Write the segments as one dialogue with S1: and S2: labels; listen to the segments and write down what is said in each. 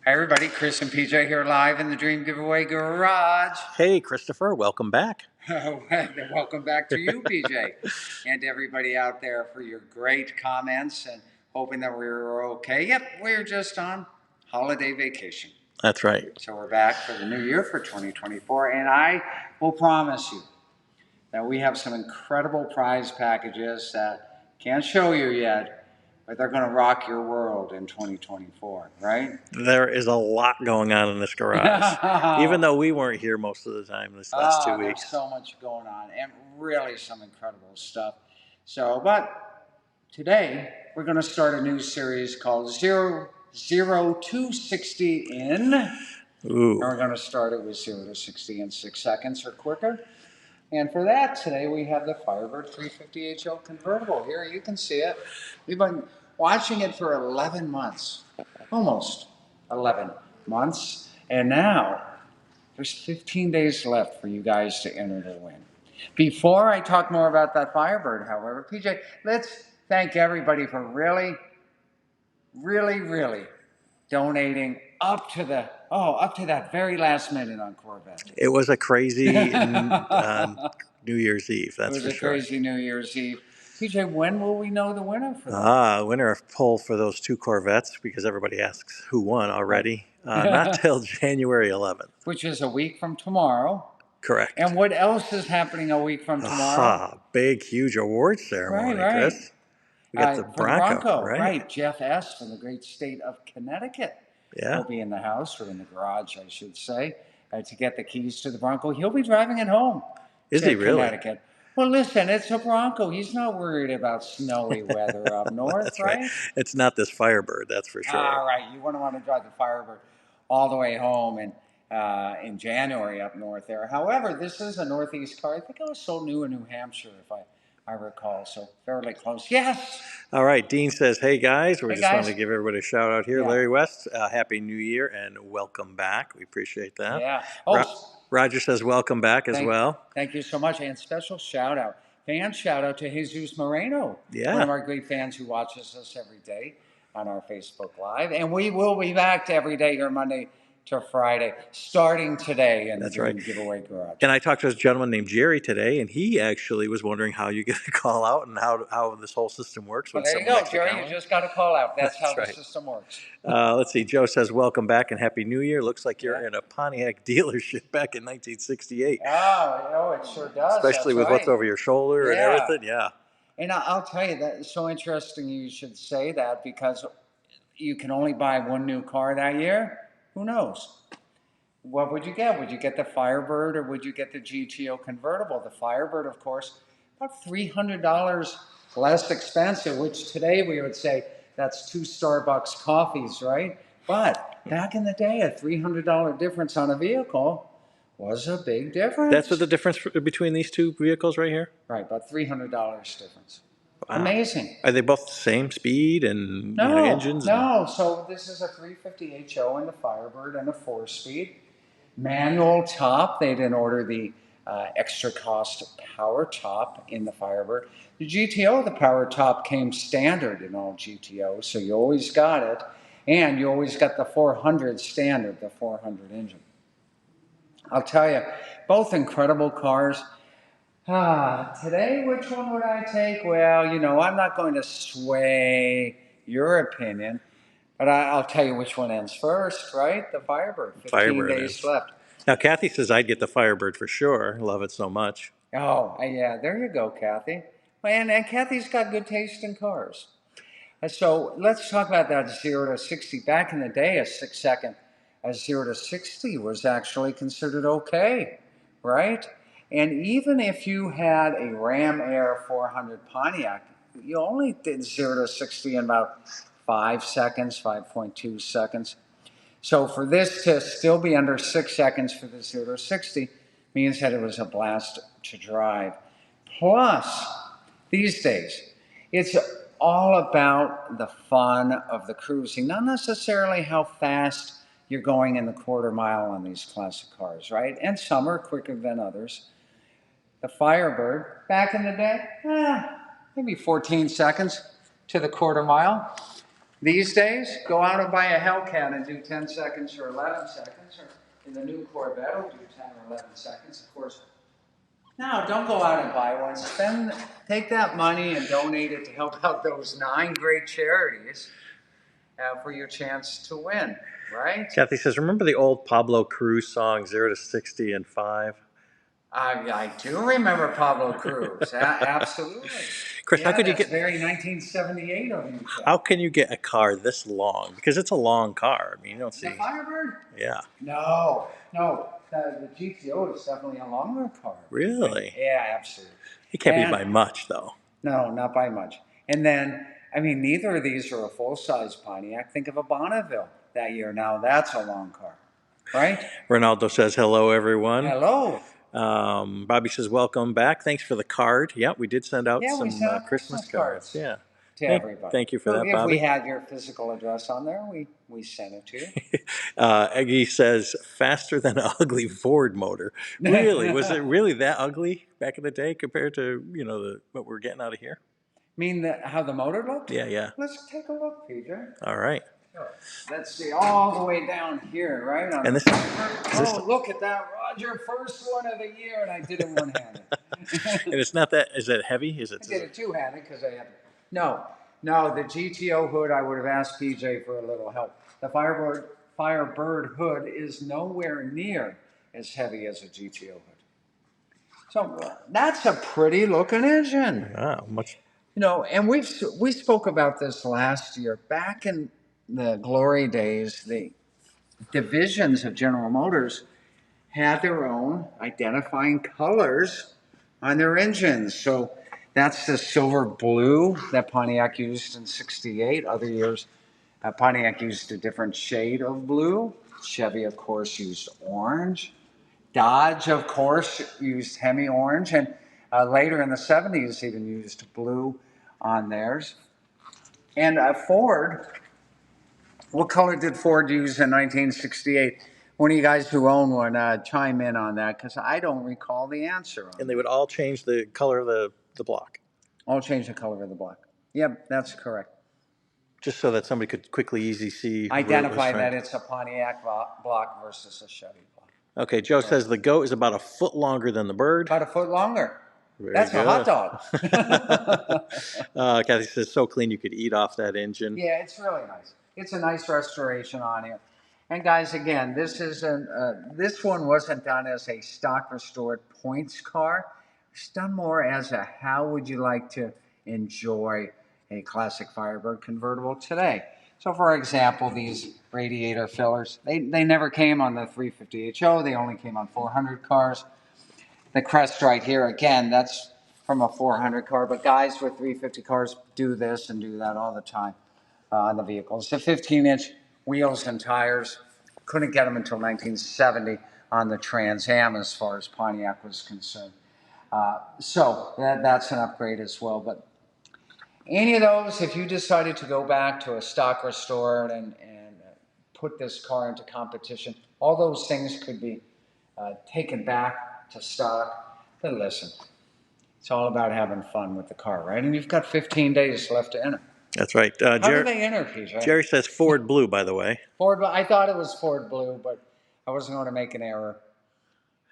S1: Hi everybody, Chris and PJ here live in the Dream Giveaway Garage.
S2: Hey, Christopher, welcome back.
S1: Welcome back to you, PJ, and everybody out there for your great comments and hoping that we were okay. Yep, we're just on holiday vacation.
S2: That's right.
S1: So we're back for the new year for 2024, and I will promise you that we have some incredible prize packages that can't show you yet, but they're going to rock your world in 2024, right?
S2: There is a lot going on in this garage, even though we weren't here most of the time this last 2
S1: There's
S2: weeks.
S1: so much going on and really some incredible stuff. So, but today we're going to start a new series called 0 to 60 in.
S2: Ooh.
S1: And we're going to start it with 0 to 60 in 6 seconds or quicker. And for that, today we have the Firebird 350 HL convertible. Here you can see it. We've been watching it for 11 months, almost 11 months. And now there's 15 days left for you guys to enter to win. Before I talk more about that Firebird, however, PJ, let's thank everybody for really donating up to that very last minute on Corvette.
S2: It was a crazy New Year's Eve, that's for sure.
S1: It was a crazy New Year's Eve. PJ, when will we know the winner for that?
S2: Winner poll for those 2 Corvettes, because everybody asks who won already. Not till January 11th.
S1: Which is a week from tomorrow.
S2: Correct.
S1: And what else is happening a week from tomorrow?
S2: Big, huge award ceremony, Chris. We got the Bronco,
S1: right? Jeff S. from the great state of Connecticut.
S2: Yeah.
S1: He'll be in the house, or in the garage, I should say, to get the keys to the Bronco. He'll be driving it home.
S2: Is he really?
S1: Connecticut. Well, listen, it's a Bronco. He's not worried about snowy weather up north,
S2: That's right? It's not this Firebird, that's for sure.
S1: All right, you wouldn't want to drive the Firebird all the way home in January up north there. However, this is a Northeast car. I think it was sold new in New Hampshire, if I recall, so fairly close. Yes.
S2: All right, Dean says, hey guys, we just wanted to give everybody a shout out here. Yeah. Larry West, Happy New Year and welcome back. We appreciate that.
S1: Yeah.
S2: Roger says welcome back as well.
S1: Thank you so much. And special shout out to Jesus Moreno, one of our great fans who watches us every day on our Facebook Live. And we will be back every day here Monday to Friday, starting today in the Dream Giveaway Garage.
S2: And I talked to a gentleman named Jerry today, and he actually was wondering how you get a call out and how this whole system works.
S1: Well, there you go, Jerry. You just got a call out. That's how the system works.
S2: Let's see. Joe says, welcome back and Happy New Year. Looks like you're in a Pontiac dealership back in 1968.
S1: Oh, it sure does.
S2: Especially with what's over your shoulder and everything. Yeah.
S1: And I'll tell you, that it's so interesting you should say that, because you can only buy one new car that year. Who knows? What would you get? Would you get the Firebird or would you get the GTO convertible? The Firebird, of course, about $300 less expensive, which today we would say that's 2 Starbucks coffees, right? But back in the day, a $300 difference on a vehicle was a big difference.
S2: That's what the difference between these 2 vehicles right here?
S1: Right, about $300 difference. Wow. Amazing.
S2: Are they both the same speed and engines?
S1: No, so this is a 350 HO in the Firebird and a 4-speed. Manual top. They didn't order the extra cost power top in the Firebird. The GTO, the power top came standard in all GTOs, so you always got it. And you always got the 400 standard, the 400 engine. I'll tell you, both incredible cars. Today, which one would I take? Well, I'm not going to sway your opinion, but I'll tell you which one ends first, right? The Firebird. 15 days left.
S2: Now, Kathy says I'd get the Firebird for sure. Love it so much.
S1: Oh, yeah, there you go, Kathy. And Kathy's got good taste in cars. So let's talk about that 0 to 60. Back in the day, a 6-second 0 to 60 was actually considered okay, right? And even if you had a Ram Air 400 Pontiac, you only did 0 to 60 in about 5 seconds, 5.2 seconds. So for this to still be under 6 seconds for the 0 to 60 means that it was a blast to drive. Plus, these days, it's all about the fun of the cruising, not necessarily how fast you're going in the quarter mile on these classic cars, right? And some are quicker than others. The Firebird, back in the day, maybe 14 seconds to the quarter mile. These days, go out and buy a Hellcat and do 10 seconds or 11 seconds, or in the new Corvette, will do 10 or 11 seconds. Of course, no, don't go out and buy one. Take that money and donate it to help out those 9 great charities for your chance to win, right?
S2: Kathy says, remember the old Pablo Cruz song, 0 to 60 in 5?
S1: I do remember Pablo Cruz. Absolutely.
S2: Chris, how could you
S1: get very 1978 of you?
S2: How can you get a car this long? Because it's a long car. I mean, you don't see
S1: the Firebird.
S2: Yeah.
S1: No. The GTO is definitely a longer car.
S2: Really?
S1: Yeah, absolutely.
S2: It can't be by much, though.
S1: No, not by much. And then, I mean, neither of these are a full-size Pontiac. Think of a Bonneville that year. Now that's a long car, right?
S2: Ronaldo says, hello, everyone.
S1: Hello.
S2: Bobby says, welcome back. Thanks for the card. Yeah, we did send out some Christmas cards. Yeah.
S1: To everybody.
S2: Thank you for that, Bobby.
S1: If we had your physical address on there, we sent it to you.
S2: Eggy says, faster than an ugly Ford motor. Really? Was it really that ugly back in the day compared to, what we're getting out of here?
S1: Mean how the motor looked?
S2: Yeah.
S1: Let's take a look, PJ.
S2: All right.
S1: Let's see, all the way down here, right?
S2: And this,
S1: look at that, Roger! First one of the year, and I did it one-handed.
S2: And it's not that. Is it heavy? I did
S1: it two-handed because I had. No, the GTO hood. I would have asked PJ for a little help. The Firebird hood is nowhere near as heavy as a GTO hood. So that's a pretty looking engine.
S2: Wow, much.
S1: And we spoke about this last year. Back in the glory days, the divisions of General Motors had their own identifying colors on their engines. So that's the silver blue that Pontiac used in '68. Other years, Pontiac used a different shade of blue. Chevy, of course, used orange. Dodge, of course, used Hemi orange. And later in the '70s, even used blue on theirs. And Ford, what color did Ford use in 1968? One of you guys who own one, chime in on that, because I don't recall the answer.
S2: And they would all change the color of the block.
S1: All change the color of the block. Yep, that's correct.
S2: Just so that somebody could easy see.
S1: Identify that it's a Pontiac block versus a Chevy block.
S2: Okay, Joe says the goat is about a foot longer than the bird.
S1: About a foot longer. That's a hot dog.
S2: Kathy says, so clean you could eat off that engine.
S1: Yeah, it's really nice. It's a nice restoration on it. And guys, again, this one wasn't done as a stock restored points car. It's done more as a how would you like to enjoy a classic Firebird convertible today. So, for example, these radiator fillers, they never came on the 350HO. They only came on 400 cars. The crest right here, again, that's from a 400 car. But guys with 350 cars do this and do that all the time on the vehicles. The 15-inch wheels and tires, couldn't get them until 1970 on the Trans Am as far as Pontiac was concerned. So that's an upgrade as well. But any of those, if you decided to go back to a stock restored and put this car into competition, all those things could be taken back to stock. But listen, it's all about having fun with the car, right? And you've got 15 days left to enter.
S2: That's right.
S1: How do they enter, PJ?
S2: Jerry says Ford Blue, by the way.
S1: Ford, I thought it was Ford Blue, but I wasn't going to make an error.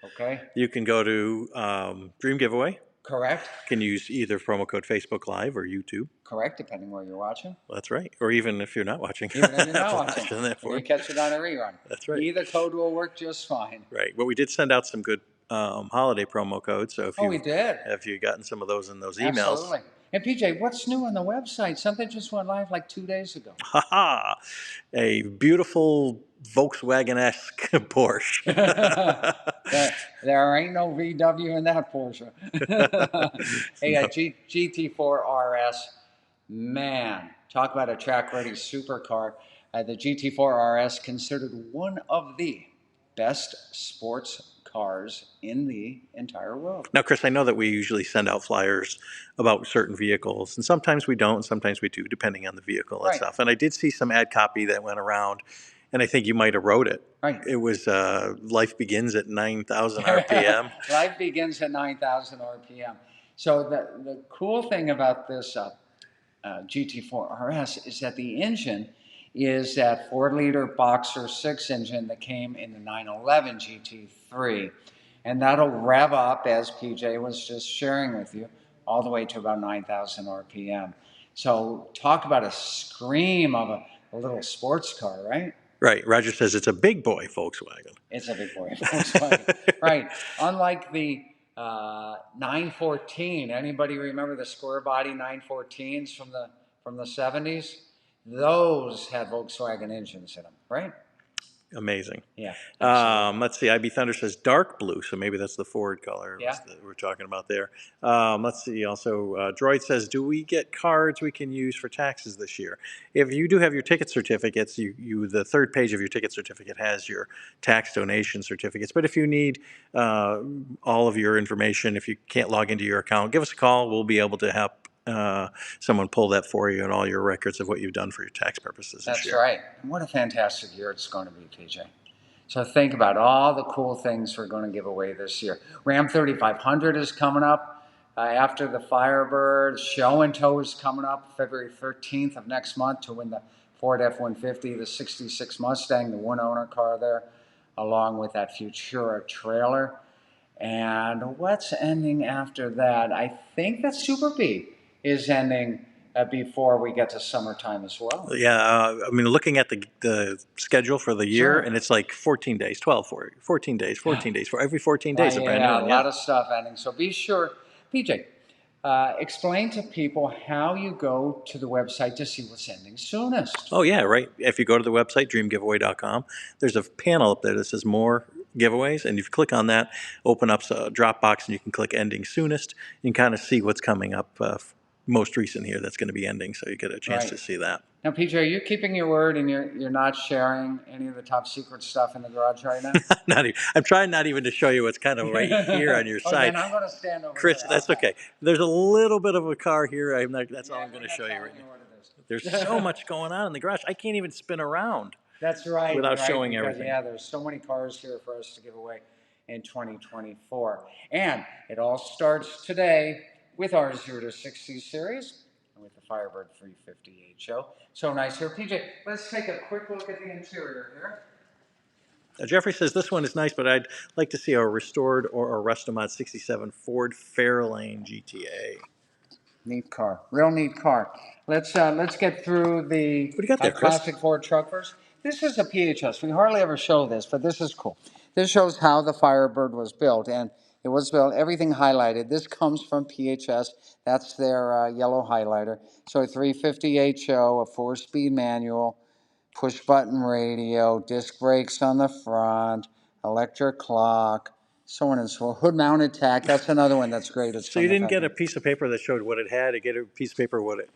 S1: Okay.
S2: You can go to Dream Giveaway.
S1: Correct.
S2: Can use either promo code Facebook Live or YouTube.
S1: Correct, depending where you're watching.
S2: That's right. Or even if you're not watching.
S1: Even if you're not watching. You catch it on a rerun.
S2: That's right.
S1: Either code will work just fine.
S2: Right. But we did send out some good holiday promo codes. So if
S1: we did.
S2: Have you gotten some of those in those emails?
S1: Absolutely. And PJ, what's new on the website? Something just went live like 2 days ago.
S2: A beautiful Volkswagen-esque Porsche.
S1: There ain't no VW in that Porsche. Hey, a GT4 RS, man, talk about a track-ready supercar. The GT4 RS considered one of the best sports cars in the entire world.
S2: Now, Chris, I know that we usually send out flyers about certain vehicles, and sometimes we don't, and sometimes we do, depending on the vehicle and stuff. And I did see some ad copy that went around, and I think you might have wrote it.
S1: Right.
S2: It was Life Begins at 9,000 RPM.
S1: Life begins at 9,000 RPM. So the cool thing about this GT4 RS is that the engine is that 4-liter Boxer 6 engine that came in the 911 GT3. And that'll rev up, as PJ was just sharing with you, all the way to about 9,000 RPM. So talk about a scream of a little sports car, right?
S2: Right. Roger says it's a big boy Volkswagen.
S1: It's a big boy Volkswagen. Right. Unlike the 914. Anybody remember the square body 914s from the 70s? Those had Volkswagen engines in them, right?
S2: Amazing.
S1: Yeah.
S2: Let's see. IB Thunder says dark blue, so maybe that's the Ford color that we're talking about there. Let's see. Also, Droid says, do we get cards we can use for taxes this year? If you do have your ticket certificates, the third page of your ticket certificate has your tax donation certificates. But if you need all of your information, if you can't log into your account, give us a call. We'll be able to help someone pull that for you and all your records of what you've done for your tax purposes this year.
S1: That's right. What a fantastic year it's going to be, PJ. So think about all the cool things we're going to give away this year. Ram 3500 is coming up after the Firebird. Show and Tow is coming up February 13th of next month to win the Ford F-150, the 66 Mustang, the one-owner car there, along with that Futura trailer. And what's ending after that? I think that Super B is ending before we get to summertime as well.
S2: Yeah, I mean, looking at the schedule for the year, and it's like 14 days, 14 days, 14 days. For every 14 days, a brand new one.
S1: A lot of stuff ending. So be sure, PJ, explain to people how you go to the website to see what's ending soonest.
S2: Oh, yeah, right. If you go to the website, dreamgiveaway.com, there's a panel up there that says more giveaways, and if you click on that, open up a drop box, and you can click ending soonest. You can kind of see what's coming up most recent here that's going to be ending, so you get a chance to see that.
S1: Now, PJ, are you keeping your word and you're not sharing any of the top secret stuff in the garage right now?
S2: I'm trying not even to show you what's kind of right here on your side.
S1: Then I'm going to stand over
S2: Chris,
S1: there.
S2: that's okay. There's a little bit of a car here. That's all I'm going to show you right now. There's so much going on in the garage. I can't even spin around.
S1: That's right.
S2: Without showing everything.
S1: Yeah, there's so many cars here for us to give away in 2024. And it all starts today with our 0 to 60 series and with the Firebird 358 show. So nice here. PJ, let's take a quick look at the interior here.
S2: Jeffrey says this one is nice, but I'd like to see a restored or a Restomod 67 Ford Fairlane GTA.
S1: Neat car, real neat car. Let's get through the
S2: what do you got there,
S1: classic
S2: Chris?
S1: Ford truck first. This is a PHS. We hardly ever show this, but this is cool. This shows how the Firebird was built, and it was built, everything highlighted. This comes from PHS. That's their yellow highlighter. So a 358 show, a 4-speed manual, push-button radio, disc brakes on the front, electric clock, so on and so forth. Hood-mounted tack. That's another one that's great.
S2: So you didn't get a piece of paper that showed what it had. You get a piece of paper what it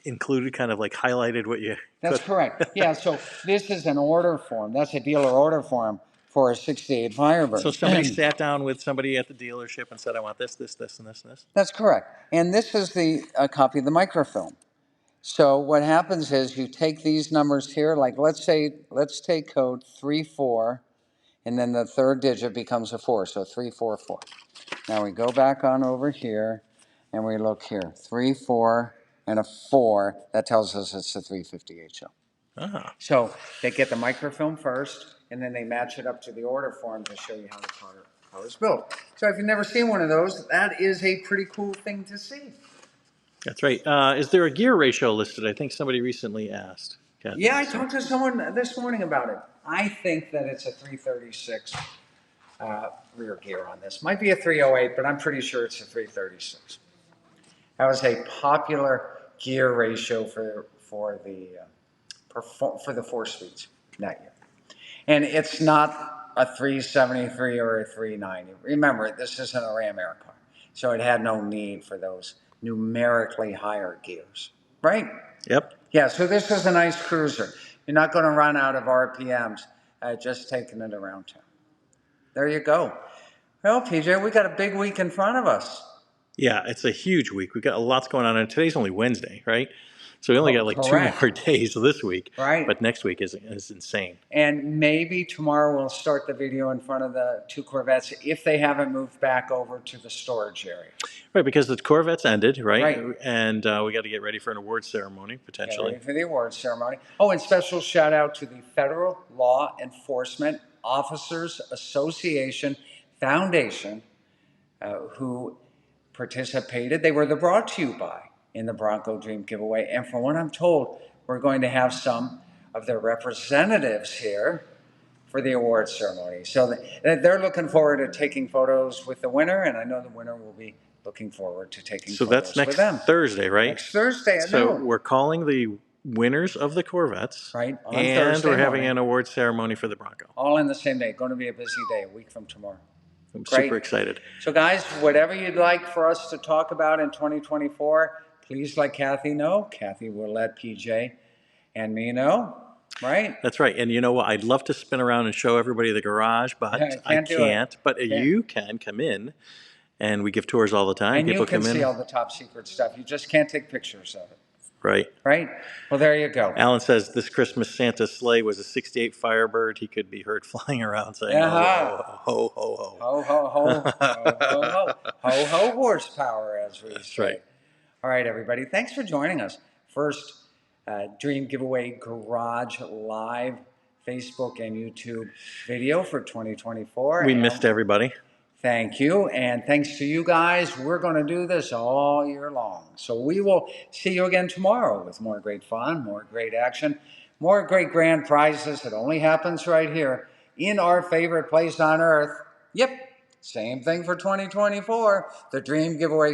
S2: included, kind of like highlighted what you...
S1: That's correct. Yeah, so this is an order form. That's a dealer order form for a 68 Firebird.
S2: So somebody sat down with somebody at the dealership and said, I want this, this, this, and this, and this?
S1: That's correct. And this is a copy of the microfilm. So what happens is you take these numbers here, like let's take code 34, and then the third digit becomes a 4, so 344. Now we go back on over here, and we look here, 3, 4, and a 4. That tells us it's a 358 show. So they get the microfilm first, and then they match it up to the order form to show you how the car is built. So if you've never seen one of those, that is a pretty cool thing to see.
S2: That's right. Is there a gear ratio listed? I think somebody recently asked. Kathy,
S1: yeah, I talked to someone this morning about it. I think that it's a 336 rear gear on this. Might be a 308, but I'm pretty sure it's a 336. That was a popular gear ratio for the 4 speeds that year. And it's not a 373 or a 390. Remember, this isn't a Ram Air car, so it had no need for those numerically higher gears, right?
S2: Yep.
S1: Yeah, so this is a nice cruiser. You're not going to run out of RPMs just taking it around town. There you go. Well, PJ, we got a big week in front of us.
S2: Yeah, it's a huge week. We've got lots going on, and today's only Wednesday, right? So we only got like
S1: Correct.
S2: 2 more days this week.
S1: Right.
S2: But next week is insane.
S1: And maybe tomorrow we'll start the video in front of the 2 Corvettes if they haven't moved back over to the storage area.
S2: Right, because the Corvettes ended, right?
S1: Right.
S2: And we got to get ready for an award ceremony, potentially.
S1: Get ready for the award ceremony. Oh, and special shout out to the Federal Law Enforcement Officers Association Foundation who participated. They were the brought to you by in the Bronco Dream giveaway. And from what I'm told, we're going to have some of their representatives here for the award ceremony. So they're looking forward to taking photos with the winner, and I know the winner will be looking forward to taking photos with them. So that's
S2: next Thursday, right?
S1: Next Thursday at
S2: noon.
S1: So
S2: we're calling the winners of the Corvettes.
S1: Right, on
S2: and
S1: Thursday
S2: we're having
S1: morning.
S2: An award ceremony for the Bronco.
S1: All in the same day. Going to be a busy day, a week from tomorrow.
S2: I'm
S1: Great.
S2: super excited.
S1: So guys, whatever you'd like for us to talk about in 2024, please let Kathy know. Kathy will let PJ and me know. Right?
S2: That's right. And you know what? I'd love to spin around and show everybody the garage, but I can't. But you can come in, and we give tours all the time.
S1: And
S2: people
S1: you can
S2: come in.
S1: see all the top secret stuff. You just can't take pictures of it.
S2: Right.
S1: Right? Well, there you go.
S2: Alan says this Christmas Santa's sleigh was a 68 Firebird. He could be heard flying around saying, ho, ho, ho, ho.
S1: Ho, ho, ho, ho, ho, ho. Ho, ho, horsepower, as we say.
S2: That's right.
S1: All right, everybody. Thanks for joining us. First Dream Giveaway Garage Live Facebook and YouTube video for 2024.
S2: We missed everybody.
S1: Thank you. And thanks to you guys, we're going to do this all year long. So we will see you again tomorrow with more great fun, more great action, more great grand prizes. It only happens right here in our favorite place on earth. Yep, same thing for 2024. The Dream Giveaway